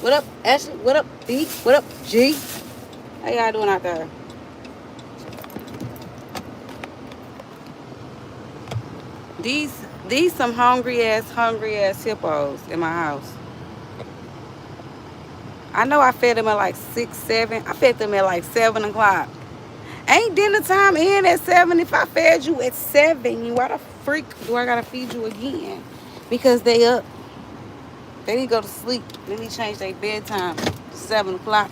What up, Ashley? What up, B? What up, G? How y'all doing out there? These some hungry ass hippos in my house. I know I fed them at like 6, 7. I fed them at like 7 o'clock. Ain't dinner time in at 7. If I fed you at 7, why the freak do I gotta feed you again? Because they up. They need to go to sleep. They need to change their bedtime to 7 o'clock.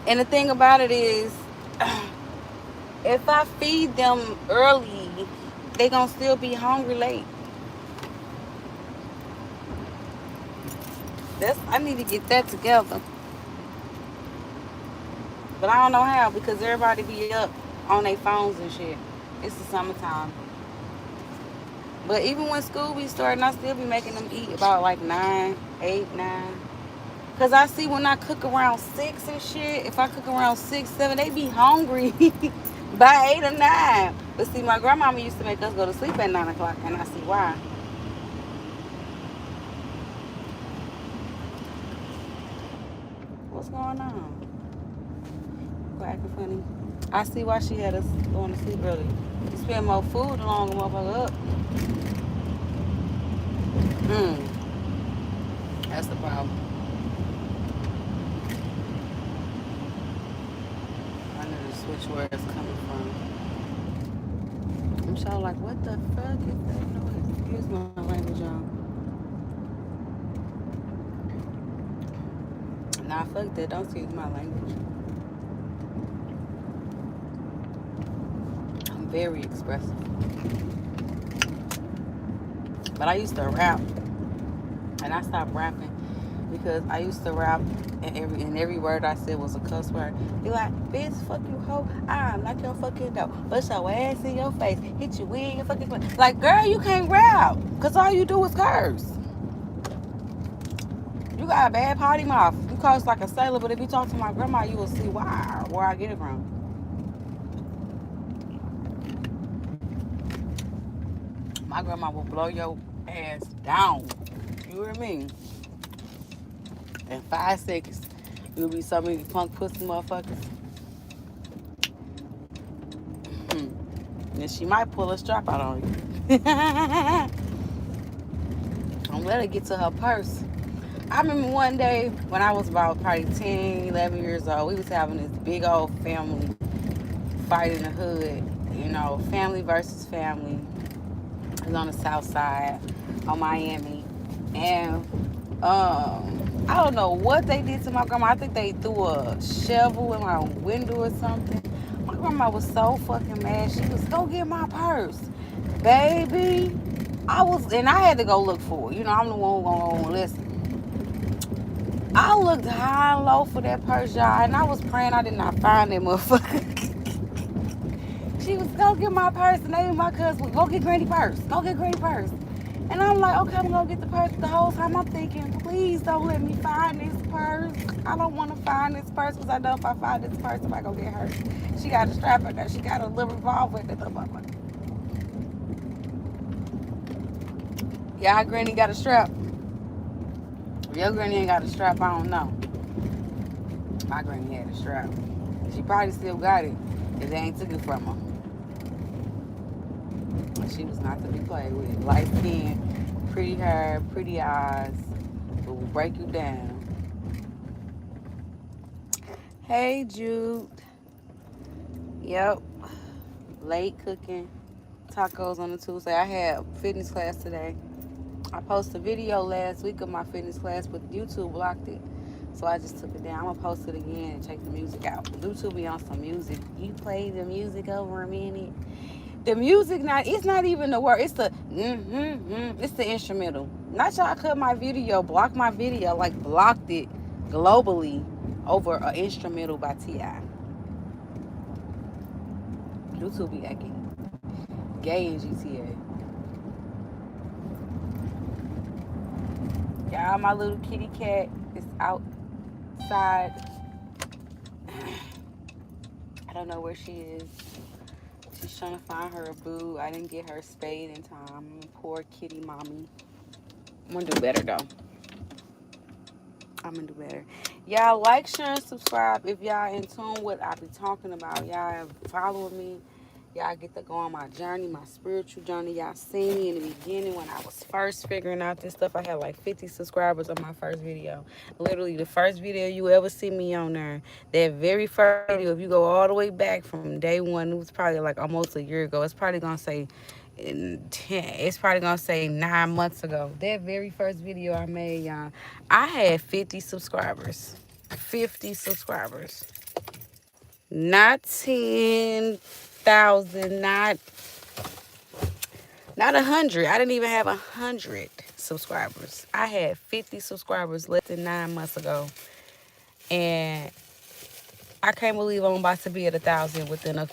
And the thing about it is, if I feed them early, they gonna still be hungry late. I need to get that together. But I don't know how because everybody be up on their phones and shit. It's the summertime. But even when school be starting, I still be making them eat about like 9, 8, 9. Cause I see when I cook around 6 and shit, if I cook around 6, 7, they be hungry by 8 or 9. But see, my grandmama used to make us go to sleep at 9 o'clock, and I see why. What's going on? Quite acting funny. I see why she had us going to sleep early. You spend more food the longer motherfucker up. That's the problem. I need to switch where it's coming from. I'm so like, what the fuck is that noise? Excuse my language, y'all. Nah, fuck that. Don't excuse my language. I'm very expressive. But I used to rap, and I stopped rapping because I used to rap, and every word I said was a cuss word. Be like, bitch, fuck you, hoe. I'm like your fucking door. Bust your ass in your face. Hit you in your fucking face. Like, girl, you can't rap because all you do is curse. You got a bad potty mouth. You curse like a sailor, but if you talk to my grandma, you will see why, where I get it from. My grandma will blow your ass down. You hear me? In 5 seconds, you'll be so many punk pussy motherfuckers. And she might pull a strap out on you. Don't let her get to her purse. I remember one day when I was about probably 10, 11 years old, we was having this big old family fight in the hood. You know, family versus family. It was on the south side of Miami. And I don't know what they did to my grandma. I think they threw a shovel in my window or something. My grandma was so fucking mad. She was, go get my purse. Baby, and I had to go look for it. You know, I'm the one who gonna listen. I looked high and low for that purse, y'all, and I was praying I did not find that motherfucker. She was, go get my purse, and they my cousin, go get Granny purse. Go get Granny purse. And I'm like, okay, I'm gonna get the purse. The whole time I'm thinking, please don't let me find this purse. I don't want to find this purse because I know if I find this purse, I gonna get hurt. She got a strap in there. She got a little revolver in there. Yeah, Granny got a strap. If your Granny ain't got a strap, I don't know. My Granny had a strap. She probably still got it if they ain't took it from her. She was not to be played with. Light skin, pretty hair, pretty eyes. It will break you down. Hey, Jude. Yep. Late cooking. Tacos on the Tuesday. I had fitness class today. I posted a video last week of my fitness class, but YouTube blocked it. So I just took it down. I'm going to post it again and check the music out. YouTube be on some music. You play the music over a minute. The music, it's not even the word. It's the it's the instrumental. Not y'all cut my video, block my video, like blocked it globally over an instrumental by T.I. YouTube be acting gay in GTA. Y'all, my little kitty cat is outside. I don't know where she is. She's trying to find her a boo. I didn't get her spayed in time. Poor kitty mommy. I'm gonna do better though. I'm gonna do better. Y'all like, share, and subscribe if y'all in tune with what I be talking about. Y'all following me. Y'all get to go on my journey, my spiritual journey. Y'all seen me in the beginning when I was first figuring out this stuff. I had like 50 subscribers on my first video. Literally the first video you ever see me on there. That very first video, if you go all the way back from day one, it was probably like almost a year ago. It's probably gonna say it's probably gonna say 9 months ago. That very first video I made, y'all, I had 50 subscribers. 50 subscribers. Not 10,000, not 100. I didn't even have 100 subscribers. I had 50 subscribers less than 9 months ago. And I can't believe I'm about to be at 1,000 within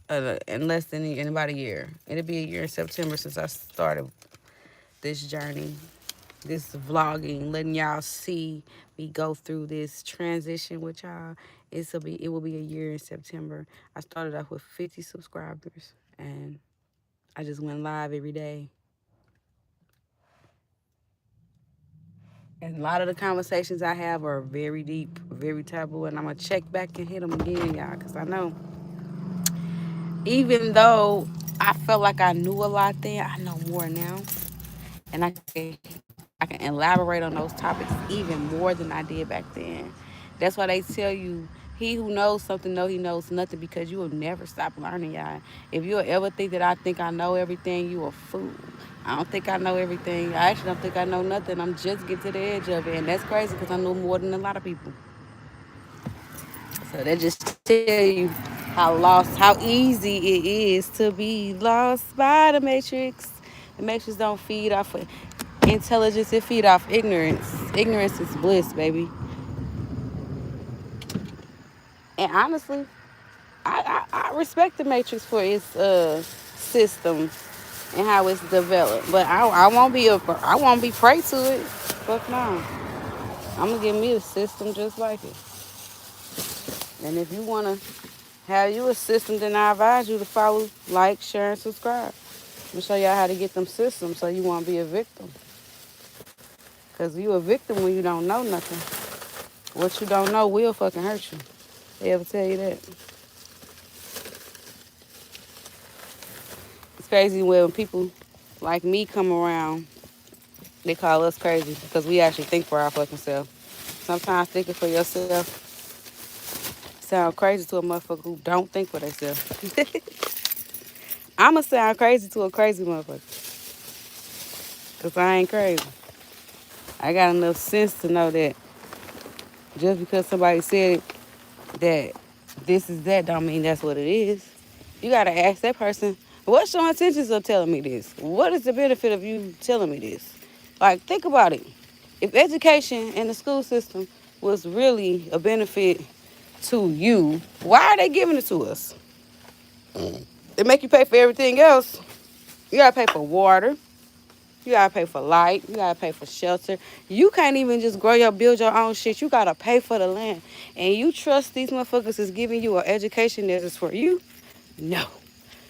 in less than in about a year. It'll be a year in September since I started this journey, this vlogging, letting y'all see me go through this transition with y'all. It will be a year in September. I started off with 50 subscribers and I just went live every day. And a lot of the conversations I have are very deep, very taboo, and I'm gonna check back and hit them again, y'all, because I know even though I felt like I knew a lot then, I know more now. And I can elaborate on those topics even more than I did back then. That's why they tell you, he who knows something know he knows nothing, because you will never stop learning, y'all. If you'll ever think that I think I know everything, you a fool. I don't think I know everything. I actually don't think I know nothing. I'm just getting to the edge of it. And that's crazy because I know more than a lot of people. So that just tell you how easy it is to be lost by the Matrix. The Matrix don't feed off of intelligence, it feed off ignorance. Ignorance is bliss, baby. And honestly, I respect the Matrix for its system and how it's developed. But I won't be prey to it. Fuck no. I'm gonna give me a system just like it. And if you wanna have you a system, then I advise you to follow, like, share, and subscribe. I'm gonna show y'all how to get them systems so you won't be a victim. Cause you a victim when you don't know nothing. What you don't know will fucking hurt you. They ever tell you that? It's crazy when people like me come around, they call us crazy because we actually think for our fucking self. Sometimes thinking for yourself sound crazy to a motherfucker who don't think for themselves. I'ma sound crazy to a crazy motherfucker. Cause I ain't crazy. I got enough sense to know that just because somebody said that this is that don't mean that's what it is. You gotta ask that person, what's your intentions of telling me this? What is the benefit of you telling me this? Like, think about it. If education and the school system was really a benefit to you, why are they giving it to us? They make you pay for everything else. You gotta pay for water. You gotta pay for light. You gotta pay for shelter. You can't even just build your own shit. You gotta pay for the land. And you trust these motherfuckers is giving you an education that is for you? No.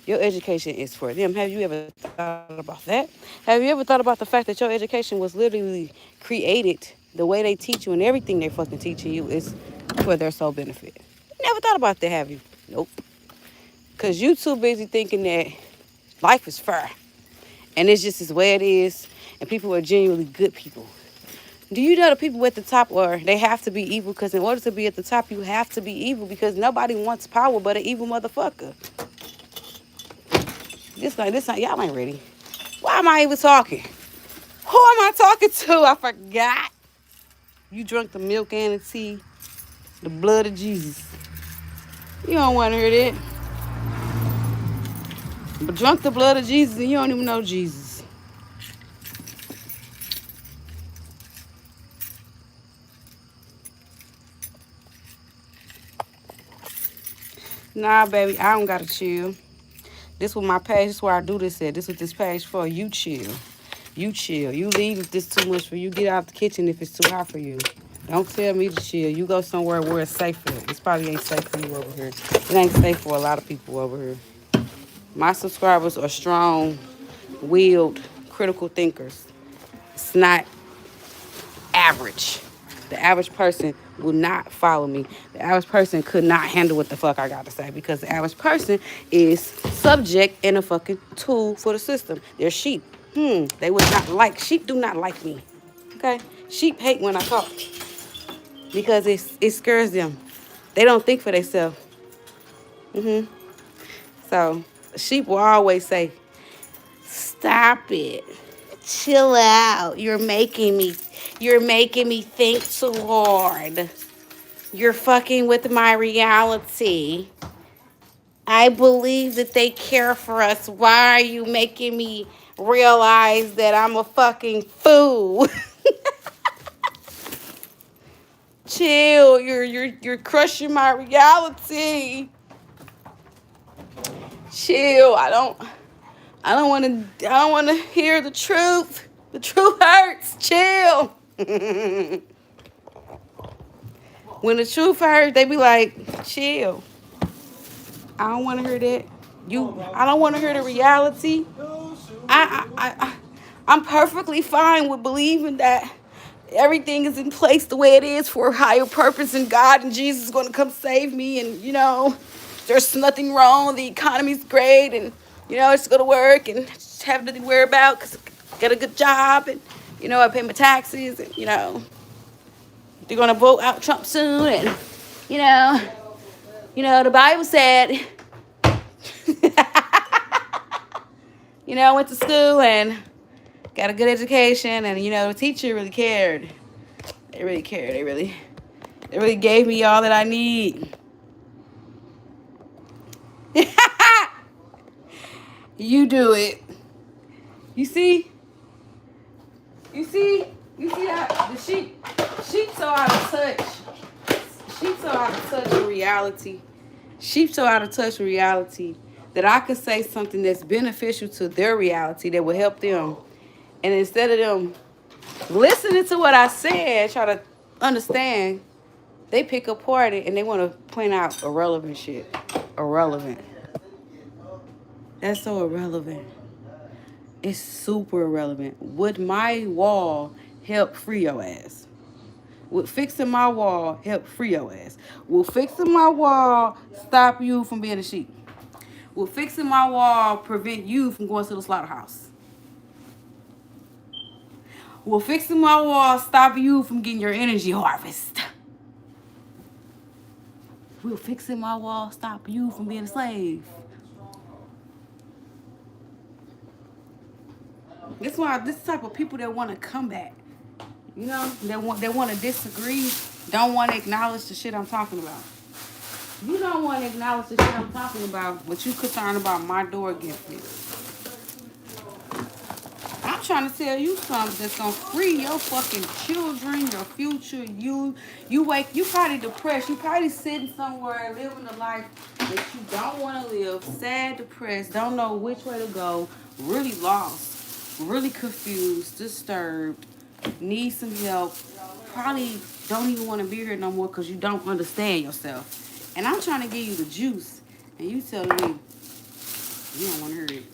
Your education is for them. Have you ever thought about that? Have you ever thought about the fact that your education was literally created, the way they teach you and everything they're fucking teaching you is for their sole benefit? You never thought about that, have you? Nope. Because you too busy thinking that life is fair. And it's just the way it is. And people are genuinely good people. Do you know the people at the top they have to be evil? Because in order to be at the top, you have to be evil. Because nobody wants power but an evil motherfucker. This ain't, y'all ain't ready. Why am I even talking? Who am I talking to? I forgot. You drunk the milk and the tea, the blood of Jesus. You don't want to hear that. But drunk the blood of Jesus and you don't even know Jesus. Nah, baby, I don't gotta chill. This was my page. This is where I do this at. This is what this page for. You chill. You chill. You leave if this too much for you. Get out the kitchen if it's too hot for you. Don't tell me to chill. You go somewhere where it's safe for you. This probably ain't safe for you over here. It ain't safe for a lot of people over here. My subscribers are strong-willed critical thinkers. It's not average. The average person will not follow me. The average person could not handle what the fuck I got to say because the average person is subject and a fucking tool for the system. They're sheep. They would not like. Sheep do not like me. Okay? Sheep hate when I talk because it scares them. They don't think for themselves. So sheep will always say, "Stop it. Chill out. You're making me think too hard. You're fucking with my reality. I believe that they care for us. Why are you making me realize that I'm a fucking fool?" Chill. You're crushing my reality. Chill. I don't want to hear the truth. The truth hurts. Chill. When the truth hurts, they be like, chill. I don't want to hear that. I don't want to hear the reality. I'm perfectly fine with believing that everything is in place the way it is for a higher purpose, and God and Jesus is going to come save me, and there's nothing wrong. The economy's great, and it's going to work, and just have nothing to worry about because I got a good job, and I pay my taxes, and they're going to vote out Trump soon, and the Bible said, I went to school and got a good education, and the teacher really cared. They really cared. They really gave me all that I need. You do it. You see how the sheep so out of touch. Sheep so out of touch with reality. Sheep so out of touch with reality that I could say something that's beneficial to their reality that will help them. And instead of them listening to what I said, try to understand, they pick apart it and they want to point out irrelevant shit. Irrelevant. That's so irrelevant. It's super irrelevant. Would my wall help free your ass? Would fixing my wall help free your ass? Will fixing my wall stop you from being a sheep? Will fixing my wall prevent you from going to the slaughterhouse? Will fixing my wall stop you from getting your energy harvest? Will fixing my wall stop you from being a slave? That's why this type of people that want to come back, that want to disagree, don't want to acknowledge the shit I'm talking about. You don't want to acknowledge the shit I'm talking about, but you concerned about my door getting fixed. I'm trying to tell you something that's gonna free your fucking children, your future. You probably depressed. You probably sitting somewhere living a life that you don't want to live, sad, depressed, don't know which way to go, really lost, really confused, disturbed, need some help, probably don't even want to be here no more because you don't understand yourself. And I'm trying to give you the juice, and you telling me you don't want to hear it.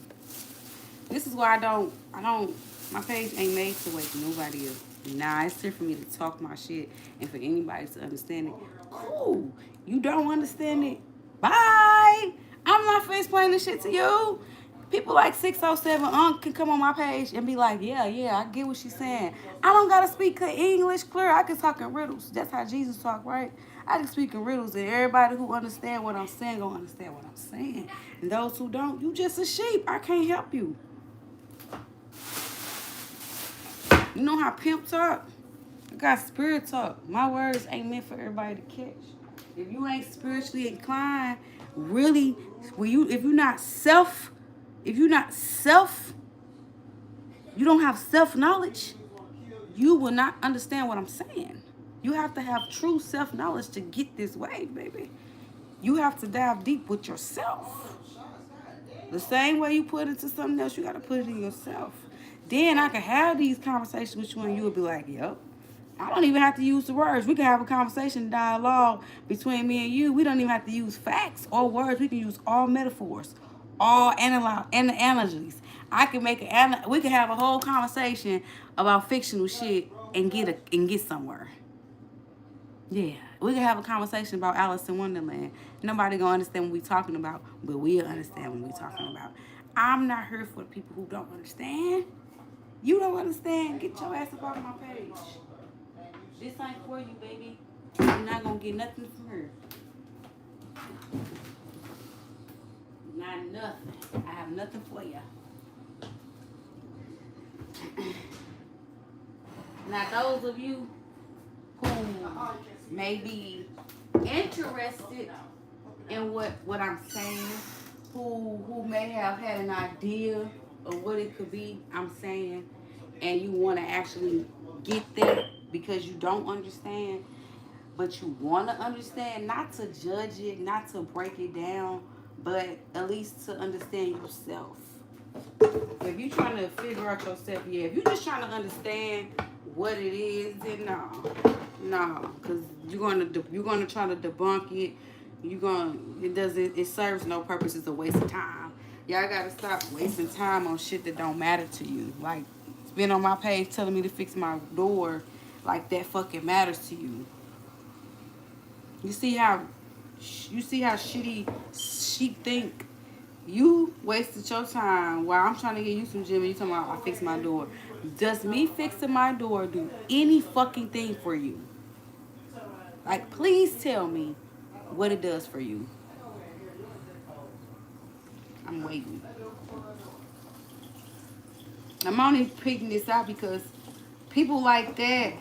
This is why my page ain't made to wake nobody up. Nah, it's here for me to talk my shit and for anybody to understand it. Cool. You don't understand it? Bye. I'm not face explaining this shit to you. People like 607 can come on my page and be like, yeah, I get what she's saying. I don't gotta speak English clear. I can talk in riddles. That's how Jesus talk, right? I can speak in riddles, and everybody who understand what I'm saying gonna understand what I'm saying. And those who don't, you just a sheep. I can't help you. You know how pimp talk? I got spirit talk. My words ain't meant for everybody to catch. If you ain't spiritually inclined, really, if you don't have self-knowledge, you will not understand what I'm saying. You have to have true self-knowledge to get this way, baby. You have to dive deep with yourself. The same way you put it into something else, you got to put it in yourself. Then I can have these conversations with you and you will be like, yep. I don't even have to use the words. We can have a conversation, dialogue between me and you. We don't even have to use facts or words. We can use all metaphors, all analogies. I can we can have a whole conversation about fictional shit and get somewhere. Yeah, we can have a conversation about Alice in Wonderland. Nobody gonna understand what we talking about, but we'll understand what we talking about. I'm not here for the people who don't understand. You don't understand. Get your ass up off my page. This ain't for you, baby. You're not gonna get nothing from her. Not nothing. I have nothing for you. Now, those of you who may be interested in what I'm saying, who may have had an idea of what it could be, I'm saying, and you want to actually get there because you don't understand, but you want to understand, not to judge it, not to break it down, but at least to understand yourself. If you're trying to figure out yourself, yeah. If you're just trying to understand what it is, then no, because you're gonna try to debunk it. It serves no purpose. It's a waste of time. Y'all gotta stop wasting time on shit that don't matter to you. Like, it's been on my page telling me to fix my door, like that fucking matters to you. You see how shitty sheep think. You wasted your time while I'm trying to get you some gym and you talking about I fix my door. Does me fixing my door do any fucking thing for you? Like, please tell me what it does for you. I'm waiting. I'm only picking this out because people like that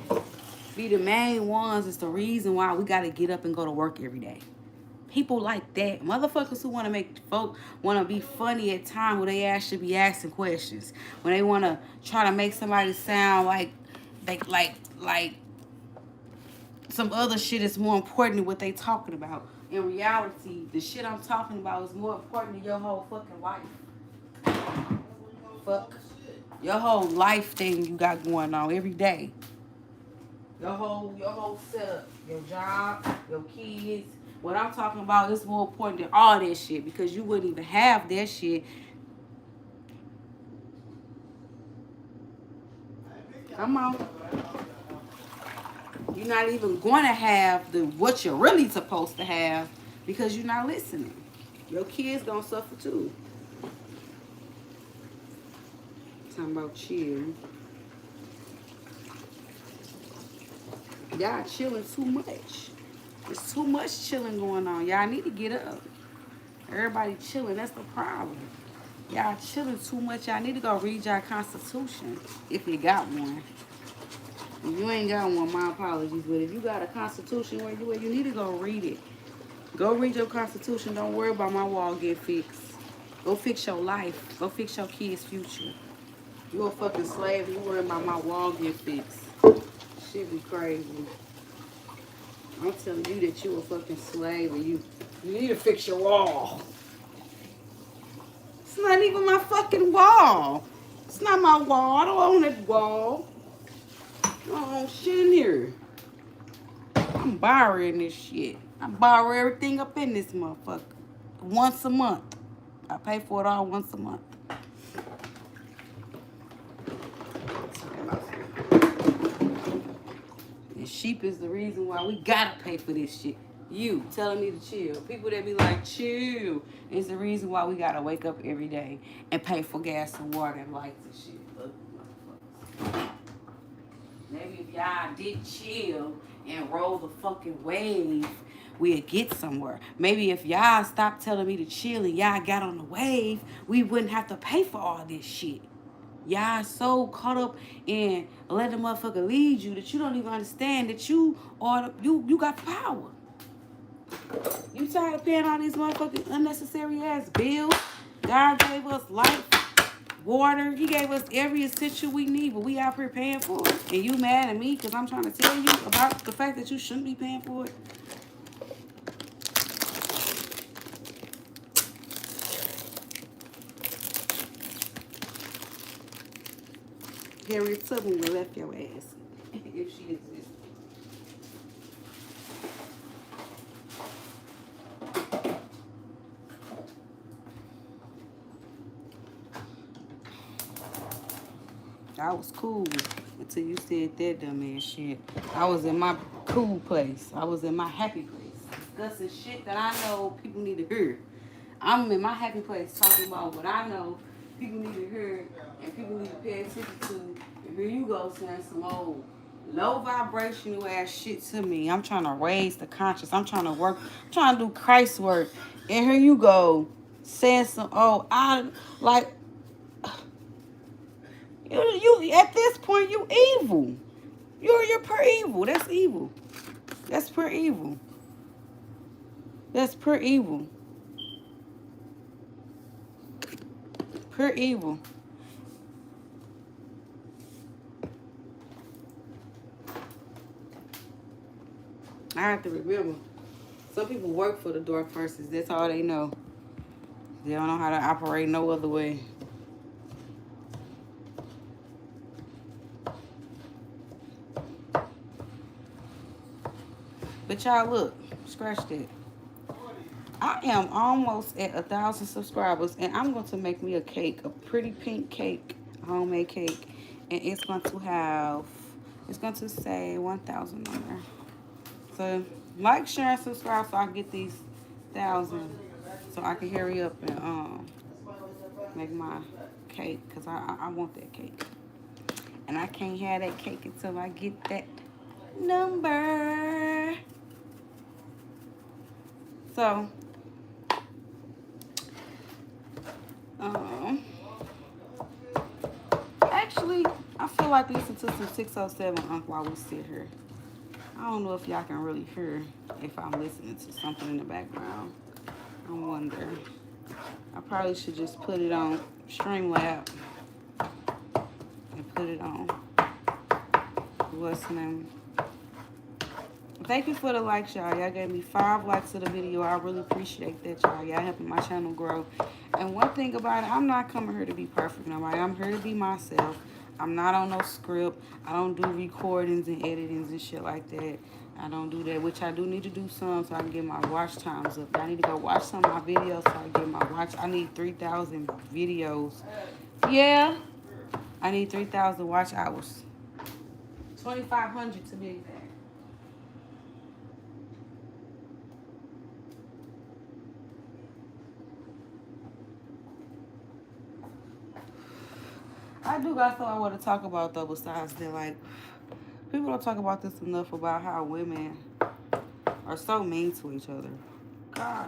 be the main ones. It's the reason why we got to get up and go to work every day. People like that, motherfuckers who want to make folk want to be funny at times where they actually be asking questions, when they want to try to make somebody sound like they like some other shit is more important than what they talking about. In reality, the shit I'm talking about is more important than your whole fucking life. Fuck your whole life thing you got going on every day. Your whole setup, your job, your kids. What I'm talking about is more important than all that shit, because you wouldn't even have that shit. Come on. You're not even going to have what you're really supposed to have because you're not listening. Your kids gonna suffer too. Talking about chill. Y'all chilling too much. There's too much chilling going on. Y'all need to get up. Everybody chilling. That's the problem. Y'all chilling too much. Y'all need to go read your Constitution if you got one. If you ain't got one, my apologies. But if you got a Constitution where you need to go read it. Go read your Constitution. Don't worry about my wall get fixed. Go fix your life. Go fix your kids' future. You a fucking slave. You worry about my wall get fixed. Shit be crazy. I'm telling you that you a fucking slave and you need to fix your wall. It's not even my fucking wall. It's not my wall. I don't own that wall. I don't own shit in here. I'm borrowing this shit. I borrow everything up in this motherfucker. Once a month. I pay for it all once a month. And sheep is the reason why we gotta pay for this shit. You telling me to chill. People that be like, chill, is the reason why we gotta wake up every day and pay for gas and water and lights and shit. Look, maybe if y'all did chill and roll the fucking wave, we'd get somewhere. Maybe if y'all stopped telling me to chill and y'all got on the wave, we wouldn't have to pay for all this shit. Y'all so caught up in letting the motherfucker lead you that you don't even understand that you got power. You tired of paying all these motherfucking unnecessary ass bills? God gave us life, water. He gave us every essential we need, but we out here paying for it. And you mad at me because I'm trying to tell you about the fact that you shouldn't be paying for it? Harriet Tubman would have left your ass if she existed. I was cool until you said that dumbass shit. I was in my cool place. I was in my happy place. Discussing shit that I know people need to hear. I'm in my happy place talking about what I know people need to hear and people need to pay attention to. And here you go saying some old low vibrational ass shit to me. I'm trying to raise the conscious. I'm trying to work. I'm trying to do Christ work. And here you go saying some I like you at this point you evil. You're pure evil. That's evil. That's pure evil. That's pure evil. Pure evil. I have to remember, some people work for the dark forces. That's all they know. They don't know how to operate no other way. But y'all look, scratch that. I am almost at 1,000 subscribers, and I'm going to make me a cake, a pretty pink cake, homemade cake, and it's going to say 1,000 on there. So like, share, and subscribe so I can get these 1,000, so I can hurry up and make my cake, because I want that cake. And I can't have that cake until I get that number. So, actually, I feel like listening to some 607 while we sit here. I don't know if y'all can really hear if I'm listening to something in the background. I wonder. I probably should just put it on Streamlab and put it on. What's the name? Thank you for the likes, y'all. Y'all gave me 5 likes to the video. I really appreciate that, y'all. Y'all helping my channel grow. And one thing about it, I'm not coming here to be perfect, nobody. I'm here to be myself. I'm not on no script. I don't do recordings and editings and shit like that. I don't do that, which I do need to do some so I can get my watch times up. I need to go watch some of my videos so I can get my watch. I need 3,000 videos. Yeah, I need 3,000 watch hours. 2,500 to be exact. I do got something I want to talk about though. Besides that, like, people don't talk about this enough about how women are so mean to each other. Gosh,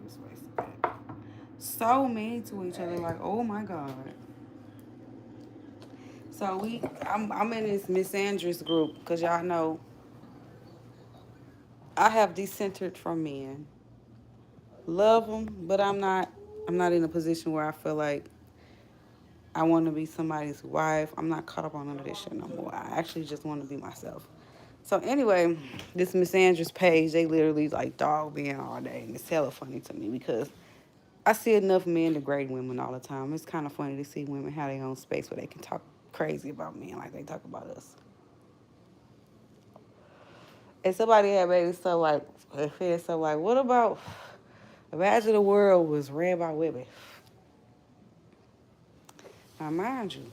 this way so mean to each other. Like, oh my god. So I'm in this Miss Andrews group because y'all know I have decentered from men. Love them, but I'm not in a position where I feel like I want to be somebody's wife. I'm not caught up on none of this shit no more. I actually just want to be myself. So anyway, this Miss Andrews page, they literally like dog me all day. And it's hella funny to me because I see enough men degrade women all the time. It's kind of funny to see women have their own space where they can talk crazy about men like they talk about us. And somebody had made it so like, what about, imagine the world was ran by women. Now, mind you,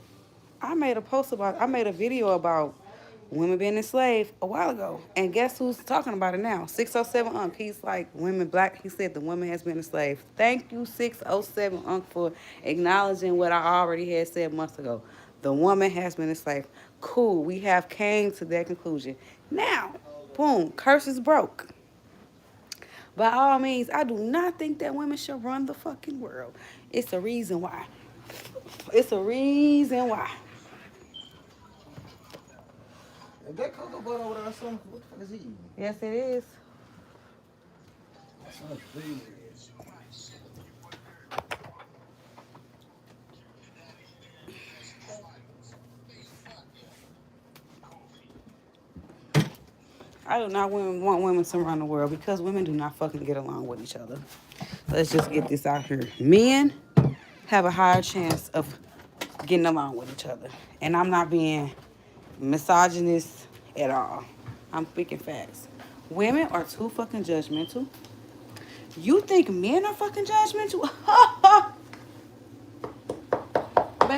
I made a video about women being enslaved a while ago. And guess who's talking about it now? 607 Unc. He's like, women black. He said the woman has been enslaved. Thank you, 607 Unc, for acknowledging what I already had said months ago. The woman has been enslaved. Cool. We have came to that conclusion. Now, boom, curse is broke. By all means, I do not think that women should run the fucking world. It's a reason why. It's a reason why. Is that cocoa butter over there or something? What the fuck is he eating? Yes, it is. That's not food. I do not want women to run the world because women do not fucking get along with each other. Let's just get this out here. Men have a higher chance of getting along with each other. And I'm not being misogynist at all. I'm speaking facts. Women are too fucking judgmental. You think men are fucking judgmental?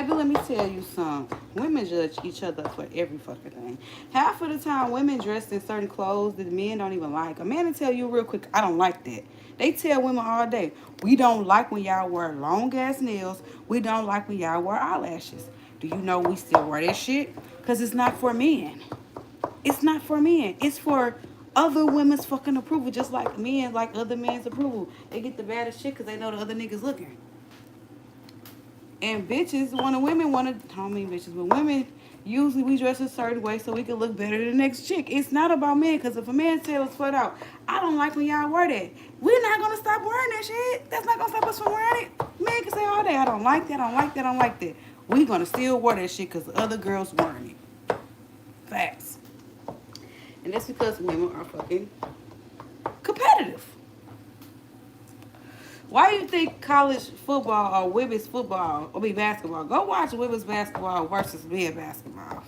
Baby, let me tell you something. Women judge each other for every fucking thing. Half of the time, women dressed in certain clothes that men don't even like. A man will tell you real quick, I don't like that. They tell women all day, we don't like when y'all wear long ass nails. We don't like when y'all wear eyelashes. Do you know we still wear that shit? Because it's not for men. It's not for men. It's for other women's fucking approval. Just like men like other men's approval. They get the baddest shit because they know the other niggas looking. And bitches, when the women want to, I don't mean bitches, but women, usually we dress a certain way so we can look better than the next chick. It's not about men, because if a man tells us flat out, I don't like when y'all wear that, we're not going to stop wearing that shit. That's not going to stop us from wearing it. Men can say all day, I don't like that, I don't like that, I don't like that. We're going to still wear that shit because the other girls wearing it. Facts. And that's because women are fucking competitive. Why do you think college football or women's football, basketball? Go watch women's basketball versus men's basketball.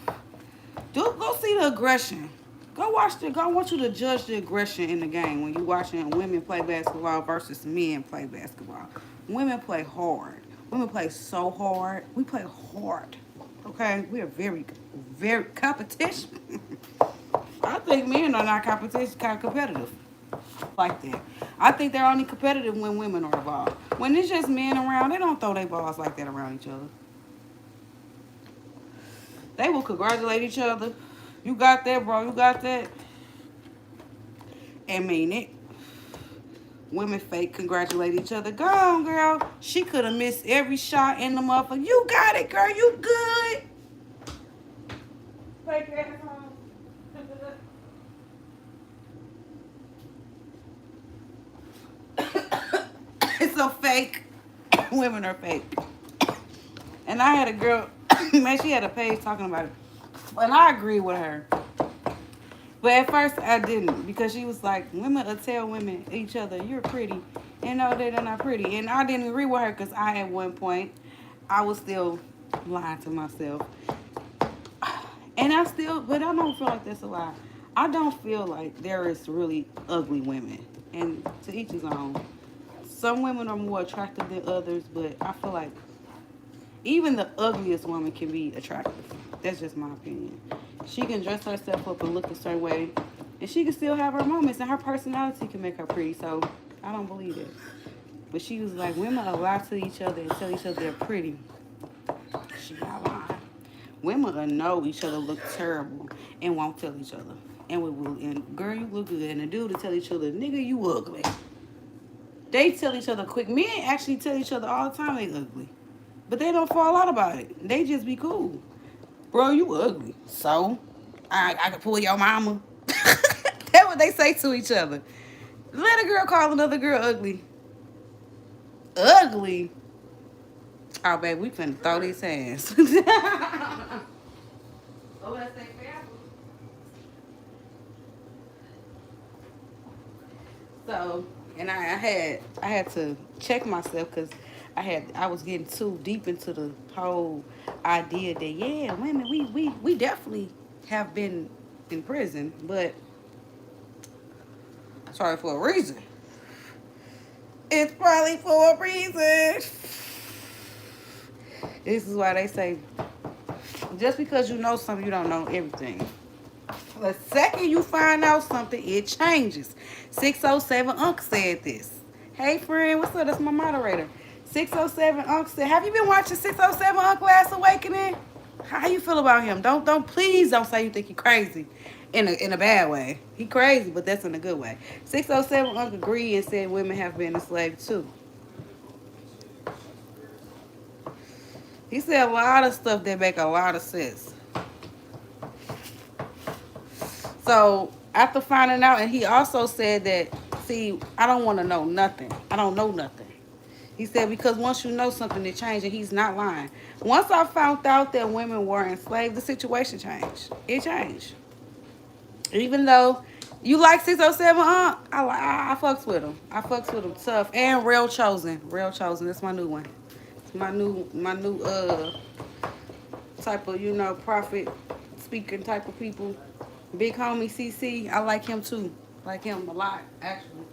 Go see the aggression. Go I want you to judge the aggression in the game when you watching women play basketball versus men play basketball. Women play hard. Women play so hard. We play hard. Okay? We are very, very competition. I think men are not competition, kind of competitive. Like that. I think they're only competitive when women are involved. When it's just men around, they don't throw their balls like that around each other. They will congratulate each other. You got that, bro. You got that. And mean it. Women fake congratulate each other. Go on, girl. She could have missed every shot in the motherfucker. You got it, girl. You good. Fake asshole. It's so fake. Women are fake. And I had a girl, man, she had a page talking about it. And I agree with her. But at first I didn't, because she was like, women will tell women, each other, you're pretty. And no, they're not pretty. And I didn't agree with her because I, at one point, I was still lying to myself. And but I don't feel like that's a lie. I don't feel like there is really ugly women. And to each his own. Some women are more attractive than others, but I feel like even the ugliest woman can be attractive. That's just my opinion. She can dress herself up and look a certain way, and she can still have her moments, and her personality can make her pretty. So I don't believe it. But she was like, women lie to each other and tell each other they're pretty. She not lying. Women will know each other look terrible and won't tell each other. And we will. And girl, you look good. And the dude will tell each other, nigga, you ugly. They tell each other quick. Men actually tell each other all the time they ugly. But they don't fall out about it. They just be cool. Bro, you ugly. So, I can pull your mama. That's what they say to each other. Let a girl call another girl ugly. Ugly? Oh, baby, we finna throw these hands. Oh, let's say so, and I had to check myself because I was getting too deep into the whole idea that yeah, women we definitely have been in prison, but sorry, for a reason. It's probably for a reason. This is why they say just because you know something, you don't know everything. The second you find out something, it changes. 607 Unc said this. Hey friend, what's up? That's my moderator. 607 Unc said, have you been watching 607 Unc Last Awakening? How you feel about him? Please don't say you think he crazy in a bad way. He crazy, but that's in a good way. 607 Unc agreed and said women have been enslaved too. He said a lot of stuff that make a lot of sense. So after finding out, and he also said that, see, I don't want to know nothing. I don't know nothing. He said, because once you know something, it changed, and he's not lying. Once I found out that women were enslaved, the situation changed. It changed. Even though you like 607, I fucks with him. I fucks with him tough. And Real Chosen. Real Chosen. That's my new one. It's my new type of, prophet speaking type of people. Big homie CC, I like him too. Like him a lot, actually.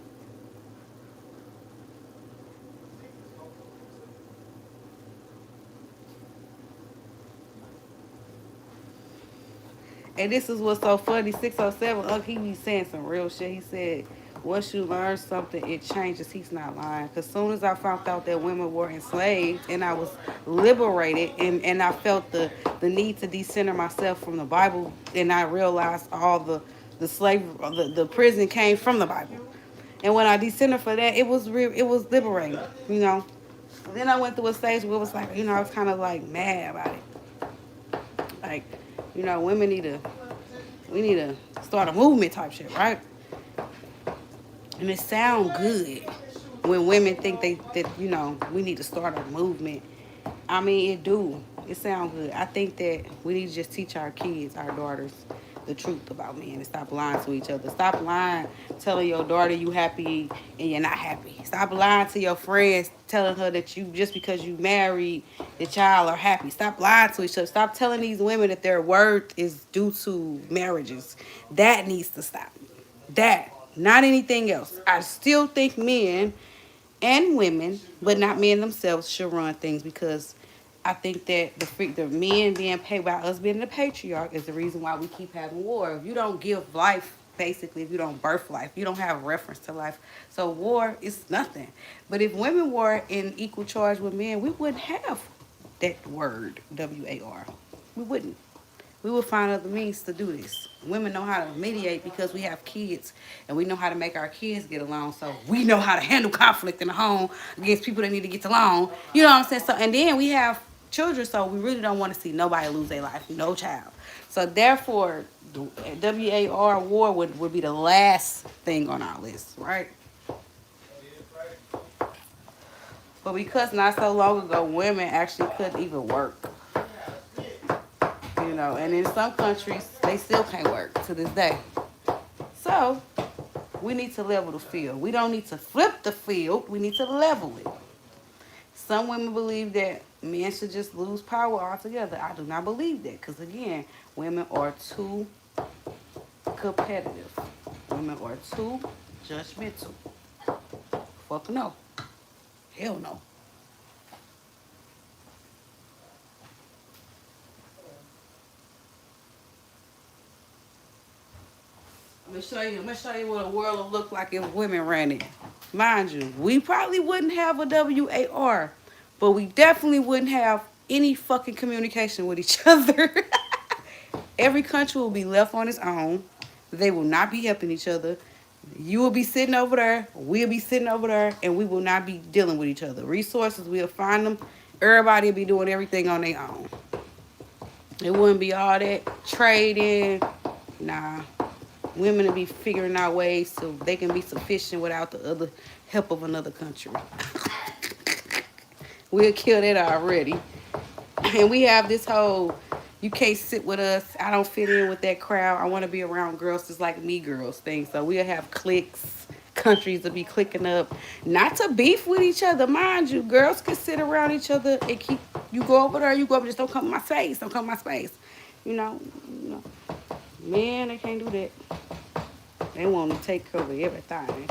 And this is what's so funny. 607, he be saying some real shit. He said, once you learn something, it changes. He's not lying. Because soon as I found out that women were enslaved and I was liberated and I felt the need to decenter myself from the Bible, and I realized all the slave, the prison came from the Bible. And when I decentered for that, it was real, it was liberating, you know. Then I went through a stage where it was like, I was kind of like mad about it. Like, women we need to start a movement type shit, right? And it sounds good when women think that we need to start a movement. I mean, it do. It sounds good. I think that we need to just teach our kids, our daughters, the truth about men and stop lying to each other. Stop lying, telling your daughter you happy and you're not happy. Stop lying to your friends, telling her that you just because you married the child are happy. Stop lying to each other. Stop telling these women that their worth is due to marriages. That needs to stop. That, not anything else. I still think men and women, but not men themselves, should run things because I think that the men being paid by us being the patriarch is the reason why we keep having war. If you don't give life, basically, if you don't birth life, you don't have reference to life. So war is nothing. But if women were in equal charge with men, we wouldn't have that word, WAR. We wouldn't. We will find other means to do this. Women know how to mediate because we have kids and we know how to make our kids get along. So we know how to handle conflict in the home against people that need to get along. You know what I'm saying? So, and then we have children, so we really don't want to see nobody lose their life, no child. So therefore, the WAR war would be the last thing on our list, right? But because not so long ago, women actually couldn't even work. And in some countries, they still can't work to this day. So, we need to level the field. We don't need to flip the field. We need to level it. Some women believe that men should just lose power altogether. I do not believe that because, again, women are too competitive. Women are too judgmental. Fuck no. Hell no. I'm gonna show you what a world would look like if women ran it. Mind you, we probably wouldn't have a WAR, but we definitely wouldn't have any fucking communication with each other. Every country will be left on its own. They will not be helping each other. You will be sitting over there, we'll be sitting over there, and we will not be dealing with each other. Resources, we'll find them. Everybody will be doing everything on their own. It wouldn't be all that trading. Nah. Women will be figuring out ways so they can be sufficient without the other help of another country. We'll kill that already. And we have this whole, you can't sit with us. I don't fit in with that crowd. I want to be around girls just like me girls thing. So we'll have cliques, countries to be clicking up. Not to beef with each other, mind you. Girls can sit around each other and keep, you go over there, you go over, just don't come in my space. Don't come in my space. You know. Man, they can't do that. They want to take over everything.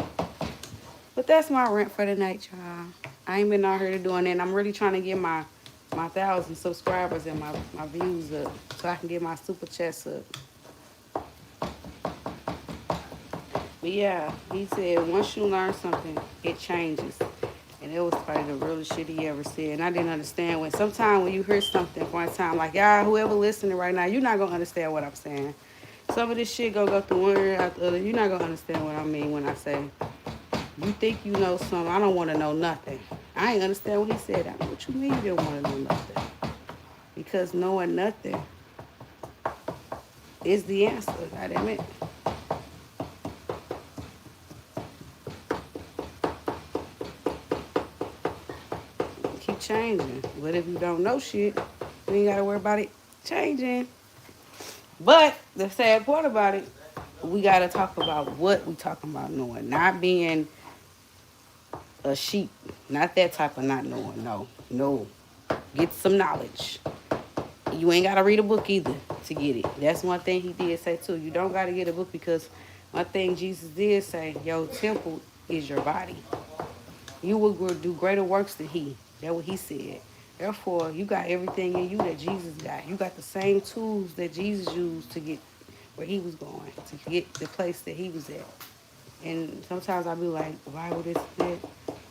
But that's my rant for the night, y'all. I ain't been out here doing that. I'm really trying to get my 1,000 subscribers and my views up so I can get my super chats up. But yeah, he said once you learn something, it changes. And it was probably the realest shit he ever said. And I didn't understand when sometimes when you hear something one time, like y'all, whoever listening right now, you're not gonna understand what I'm saying. Some of this shit gonna go through one ear after the other. You're not gonna understand what I mean when I say, you think you know something, I don't wanna know nothing. I ain't understand what he said. I mean, what you mean you don't wanna know nothing? Because knowing nothing is the answer, goddamn it. Keep changing. But if you don't know shit, you ain't gotta worry about it changing. But the sad part about it, we gotta talk about what we talking about knowing, not being a sheep, not that type of not knowing. No, get some knowledge. You ain't gotta read a book either to get it. That's one thing he did say too. You don't gotta get a book because one thing Jesus did say, your temple is your body. You will do greater works than he. That's what he said. Therefore, you got everything in you that Jesus got. You got the same tools that Jesus used to get where he was going, to get the place that he was at. And sometimes I'll be like, the Bible this, that.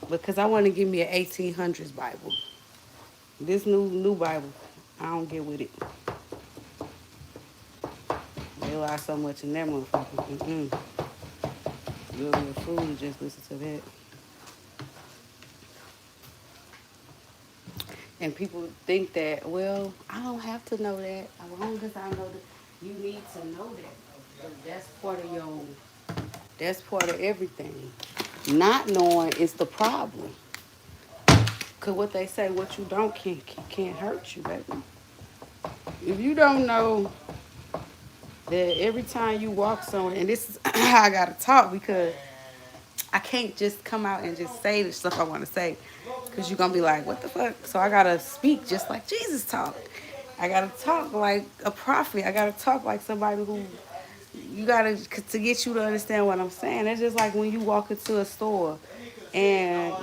Because I want to give me an 1800s Bible. This new Bible, I don't get with it. They lie so much in that motherfucker. You'll be a fool to just listen to that. And people think that, well, I don't have to know that. As long as I know that, you need to know that. But that's part of everything. Not knowing is the problem. Cause what they say, what you don't can't hurt you, baby. If you don't know that every time you walk somewhere, and this is how I gotta talk, because I can't just come out and just say the stuff I want to say, because you're gonna be like, what the fuck? So I gotta speak just like Jesus talked. I gotta talk like a prophet. I gotta talk like somebody who you gotta, to get you to understand what I'm saying. It's just like when you walk into a store, and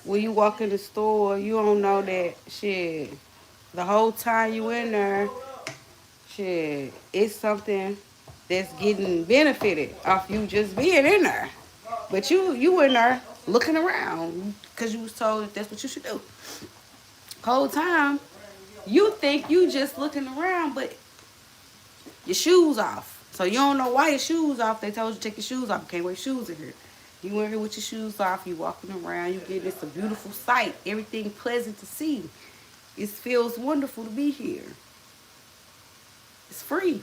when you walk in the store, you don't know that shit. The whole time you in there, shit, it's something that's getting benefited off you just being in there. But you in there looking around because you was told that that's what you should do. Whole time you think you just looking around, but your shoes off. So you don't know why your shoes off. They told you to take your shoes off. You can't wear shoes in here. You in here with your shoes off. You walking around. You get this a beautiful sight. Everything pleasant to see. It feels wonderful to be here. It's free.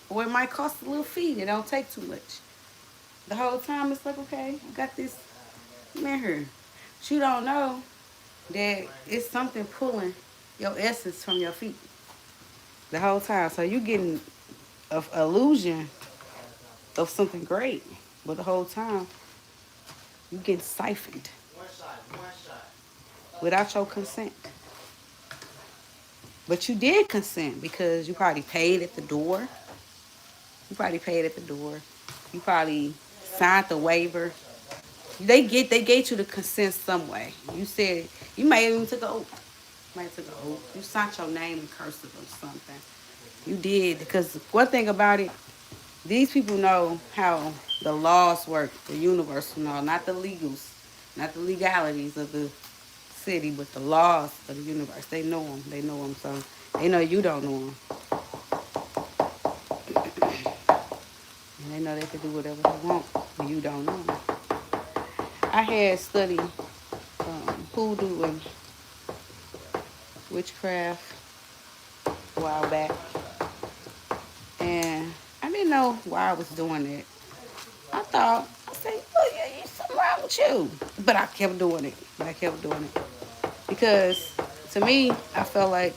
Or it might cost a little fee. It don't take too much. The whole time it's like, okay, I got this man here. But you don't know that it's something pulling your essence from your feet the whole time. So you getting an illusion of something great, but the whole time you getting siphoned without your consent. But you did consent because you probably paid at the door. You probably paid at the door. You probably signed the waiver. They gave you the consent some way. You said you may even took an oath. You might have took an oath. You signed your name in cursive or something. You did, because one thing about it, these people know how the laws work, the universal law, not the legals, not the legalities of the city, but the laws of the universe. They know them. They know them. So they know you don't know them. And they know they can do whatever they want, and you don't know them. I had studied hoodoo and witchcraft a while back. And I didn't know why I was doing it. I said, oh yeah, you something wrong with you. But I kept doing it. Because to me, I felt like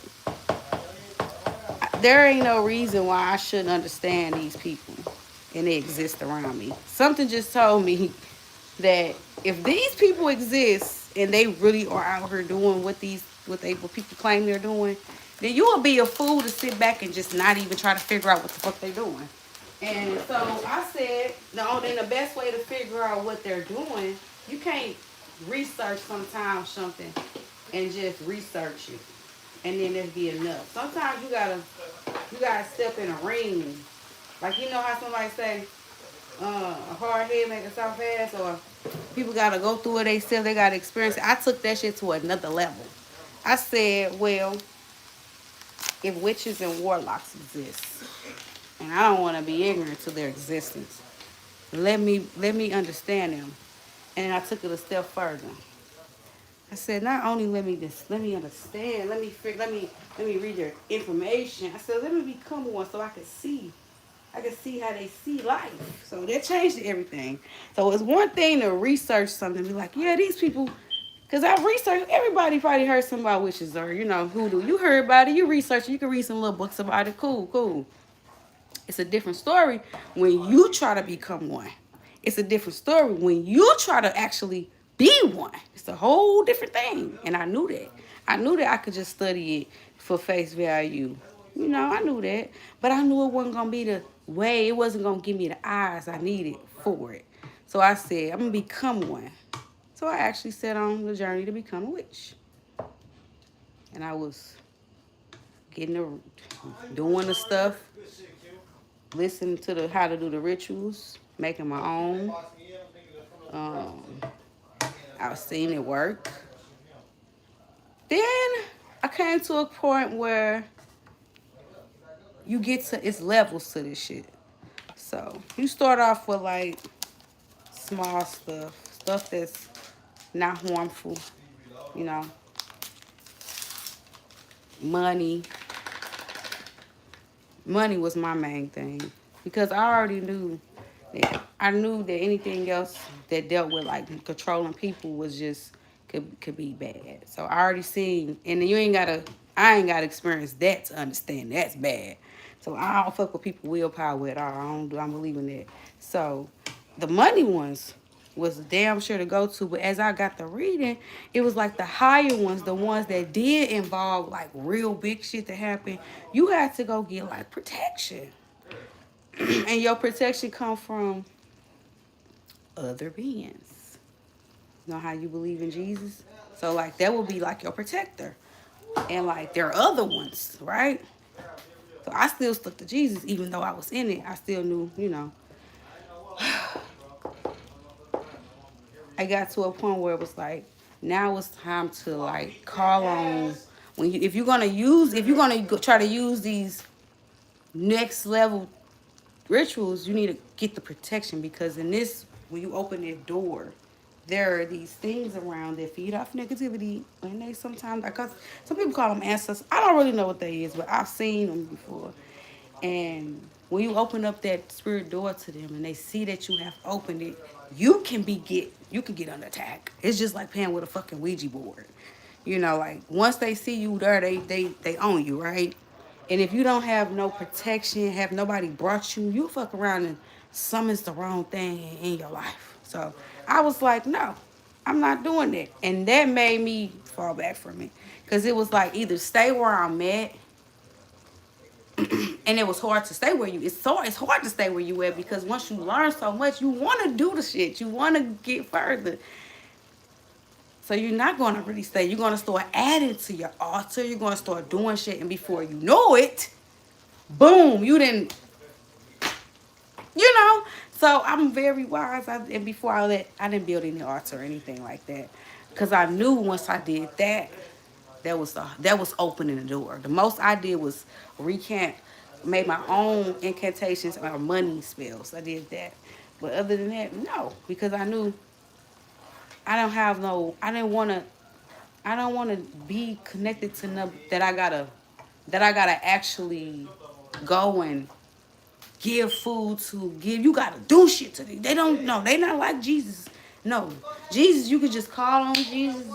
there ain't no reason why I shouldn't understand these people and they exist around me. Something just told me that if these people exist and they really are out here doing what people claim they're doing, then you will be a fool to sit back and just not even try to figure out what the fuck they're doing. And so I said, no, then the best way to figure out what they're doing, you can't research sometimes something and just research it, and then that'd be enough. Sometimes you gotta step in a ring. Like, you know how somebody say, a hard head make a soft ass, or people gotta go through it themselves, they gotta experience it. I took that shit to another level. I said, well, if witches and warlocks exist, and I don't want to be ignorant to their existence, let me understand them. And I took it a step further. I said, not only let me understand, let me read their information. I said, let me become one so I can see how they see life. So that changed everything. So it's one thing to research something, be like, yeah, these people, because I've researched, everybody probably heard something about witches or, hoodoo. You heard about it, you research it, you can read some little books about it. Cool. It's a different story when you try to become one. It's a different story when you try to actually be one. It's a whole different thing. And I knew that. I knew that I could just study it for face value. I knew that. But I knew it wasn't going to be the way. It wasn't going to give me the eyes I needed for it. So I said, I'm going to become one. So I actually set on the journey to become a witch. And I was getting the, doing the stuff, listening to the how to do the rituals, making my own. Um, I've seen it work. Then I came to a point where you get to it's levels to this shit. So you start off with like small stuff that's not harmful, you know, money. Money was my main thing because I already knew that I knew that anything else that dealt with like controlling people was just could be bad. So I already seen, and you ain't gotta, I ain't gotta experience that to understand that's bad. So I don't fuck with people willpower at all. I don't believe in that. So the money ones was damn sure to go to, but as I got the reading, it was like the higher ones, the ones that did involve like real big shit to happen. You had to go get like protection, and your protection come from other beings. You know how you believe in Jesus, so like that will be like your protector, and like there are other ones, right? So I still stuck to Jesus, even though I was in it. I still knew, you know. I got to a point where it was like, now it's time to like call on when you if you're gonna try to use these next level rituals, you need to get the protection because in this, when you open that door, there are these things around that feed off negativity, and they sometimes like some people call them ancestors. I don't really know what they is, but I've seen them before. And when you open up that spirit door to them and they see that you have opened it, you can get under attack. It's just like playing with a fucking Ouija board. You know, like once they see you there, they own you, right? And if you don't have no protection, have nobody brought you, you fuck around and summons the wrong thing in your life. So I was like, no, I'm not doing that. And that made me fall back from it. Because it was like either stay where I'm at, and it was hard to stay where you it's hard to stay where you at because once you learn so much, you want to do the shit. You want to get further. So you're not going to really stay. You're going to start adding to your altar. You're going to start doing shit. And before you know it, boom, you didn't, you know. So I'm very wise. And before I didn't build any altar or anything like that. Because I knew once I did that, that was opening the door. The most I did was recant, made my own incantations or money spells. I did that. But other than that, no. Because I knew I don't have no, I don't want to be connected to no, that I gotta actually go and give food to give. You gotta do shit to them. They don't know. They not like Jesus. No, Jesus, you could just call on Jesus.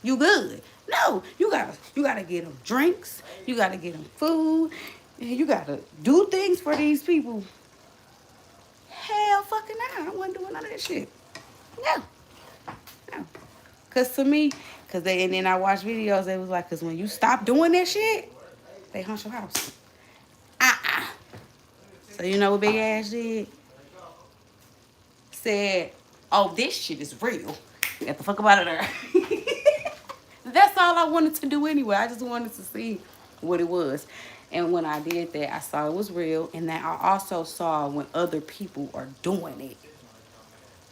You good. No, you gotta get them drinks. You gotta get them food. You gotta do things for these people. Hell fucking no. I wasn't doing none of that shit. No. No. Cause to me, and then I watched videos, they was like, cause when you stop doing that shit, they hunt your house. Uh-uh. So you know what Big Ass did? Said, oh, this shit is real. Get the fuck up out of there. That's all I wanted to do anyway. I just wanted to see what it was. And when I did that, I saw it was real. And then I also saw when other people are doing it.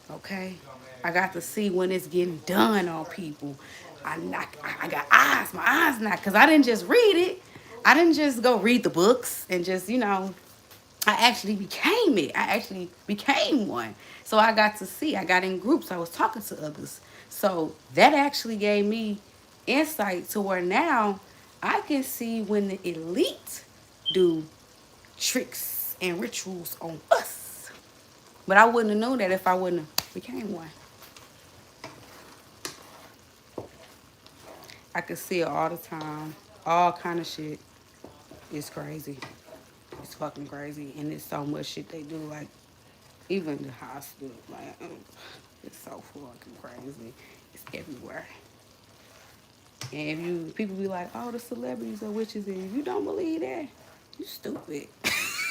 Okay? I got to see when it's getting done on people. I got eyes. My eyes not. Because I didn't just read it. I didn't just go read the books and just, you know. I actually became it. I actually became one. So I got to see. I got in groups. I was talking to others. So that actually gave me insight to where now I can see when the elite do tricks and rituals on us. But I wouldn't have known that if I wouldn't have became one. I could see it all the time. All kind of shit. It's crazy. It's fucking crazy. And there's so much shit they do. Like, even the hospital. Like, it's so fucking crazy. It's everywhere. And if people be like, oh, the celebrities are witches. And if you don't believe that, you stupid.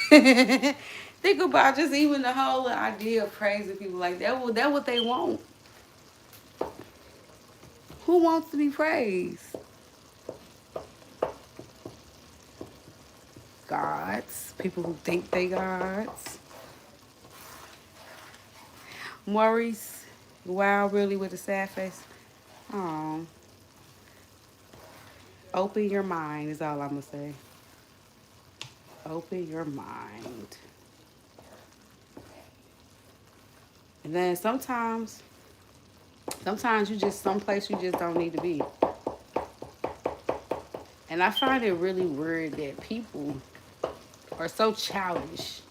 Think about just even the whole idea of praising people like that. That's what they want. Who wants to be praised? gods, people who think they gods. Maurice, wow, really with a sad face. Oh, open your mind is all I'm gonna say. Open your mind. And then sometimes you just someplace you just don't need to be. And I find it really weird that people are so childish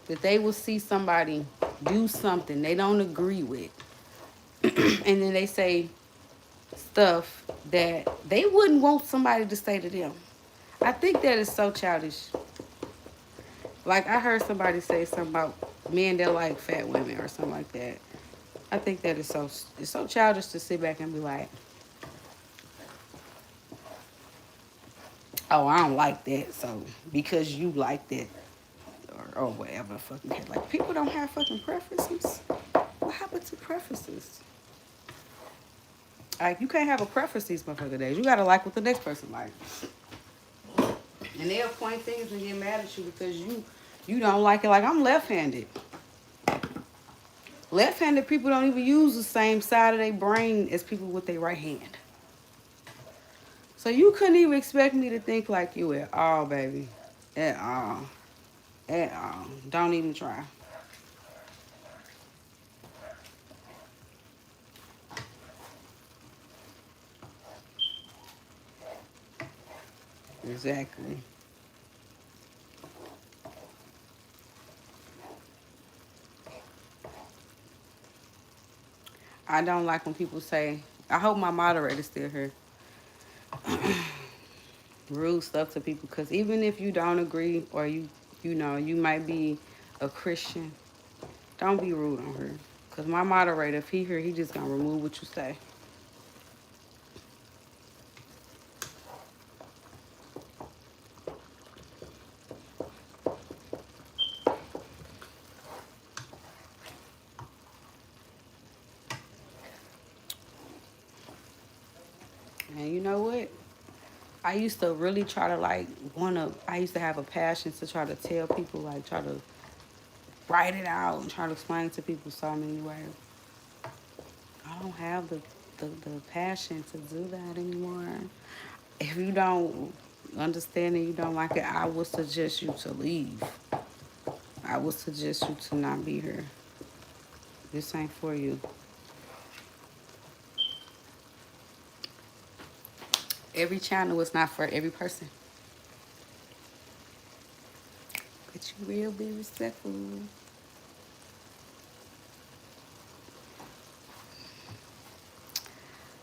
that they will see somebody do something they don't agree with, and then they say stuff that they wouldn't want somebody to say to them. I think that is so childish. Like I heard somebody say something about men that like fat women or something like that. I think that is it's so childish to sit back and be like, oh, I don't like that, so because you like that or whatever the fucking kid. Like people don't have fucking preferences. What happened to preferences? Like you can't have a preference these motherfucking days. You gotta like what the next person like. And they'll point fingers and get mad at you because you don't like it. Like I'm left-handed. Left-handed people don't even use the same side of their brain as people with their right hand. So you couldn't even expect me to think like you at all, baby. At all. At all. Don't even try. Exactly. I don't like when people say, I hope my moderator's still here. Rude stuff to people, because even if you don't agree or you might be a Christian, don't be rude on her. Because my moderator, if he here, he just gonna remove what you say. And you know what? I used to really try to I used to have a passion to try to tell people, like try to write it out and try to explain to people so many ways. I don't have the passion to do that anymore. If you don't understand and you don't like it, I would suggest you to leave. I would suggest you to not be here. This ain't for you. Every channel is not for every person. But you will be respectful.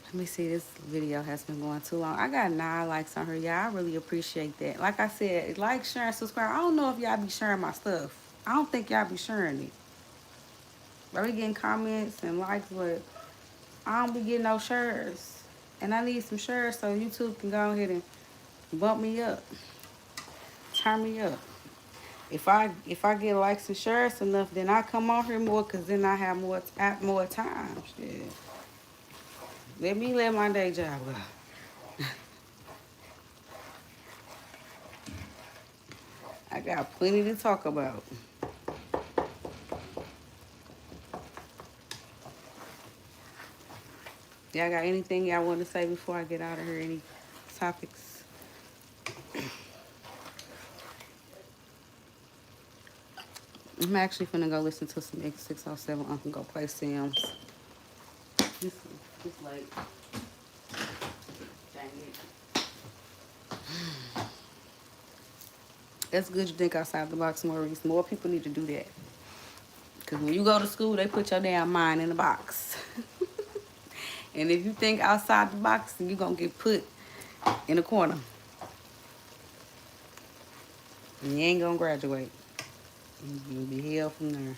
Let me see, this video has been going too long. I got 9 likes on her. Yeah, I really appreciate that. Like I said, like, share, and subscribe. I don't know if y'all be sharing my stuff. I don't think y'all be sharing it. I be getting comments and likes, but I don't be getting no shares. And I need some shares so YouTube can go ahead and bump me up. Turn me up. If I get likes and shares enough, then I come on here more, because then I have more time. Shit. Let me let my day job go. I got plenty to talk about. Y'all got anything y'all want to say before I get out of here? Any topics? I'm actually finna go listen to some X607. I can go play Sims. It's late. Dang it. That's good you think outside the box, Maurice. More people need to do that. Because when you go to school, they put your damn mind in a box. And if you think outside the box, then you're going to get put in a corner. And you ain't going to graduate. You'll be held from there.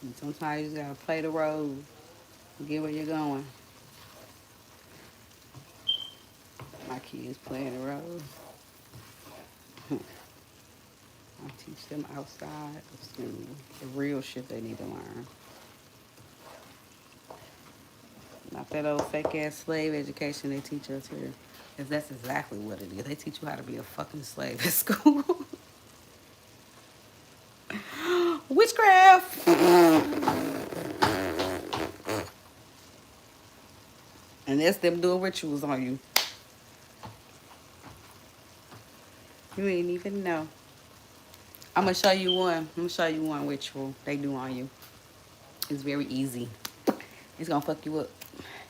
And sometimes you just got to play the road and get where you're going. My kids playing the road. I teach them outside of school the real shit they need to learn. Not that old fake ass slave education they teach us here. Because that's exactly what it is. They teach you how to be a fucking slave at school. Witchcraft. And that's them doing rituals on you. You ain't even know. I'm going to show you one. I'm going to show you one ritual they do on you. It's very easy. It's going to fuck you up.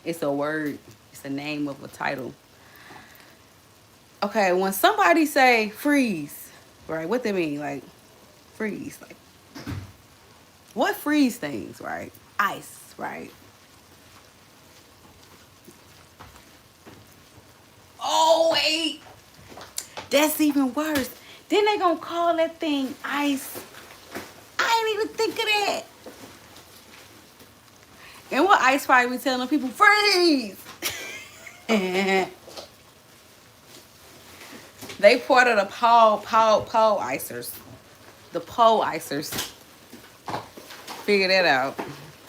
It's a word. It's the name of a title. Okay, when somebody say freeze, right? What they mean? Like, freeze. Like, what freeze things, right? Ice, right? Oh, wait. That's even worse. Then they gonna call that thing ice. I ain't even think of that. And what Ice Spider be telling people? Freeze! They part of the pole icers. The pole icers. Figure that out.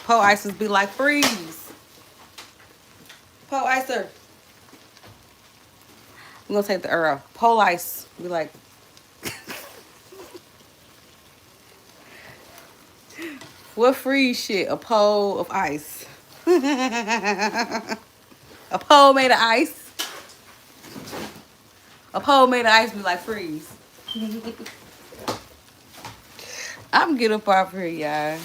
Pole icers be like, freeze. Pole icer. I'm gonna take the Earl. Pole ice. Be like, what freeze shit? A pole of ice. A pole made of ice. A pole made of ice be like, freeze. I'm gonna get up off here, y'all.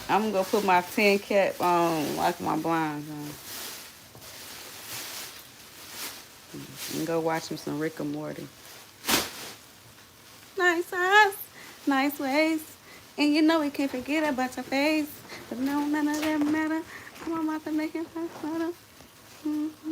I'm gonna go put my tin cap on, like my blinds on. And go watch me some Rick and Morty. Nice eyes, nice ways. And you know we can't forget about your face. But no, none of that matter. I'm about to make it better.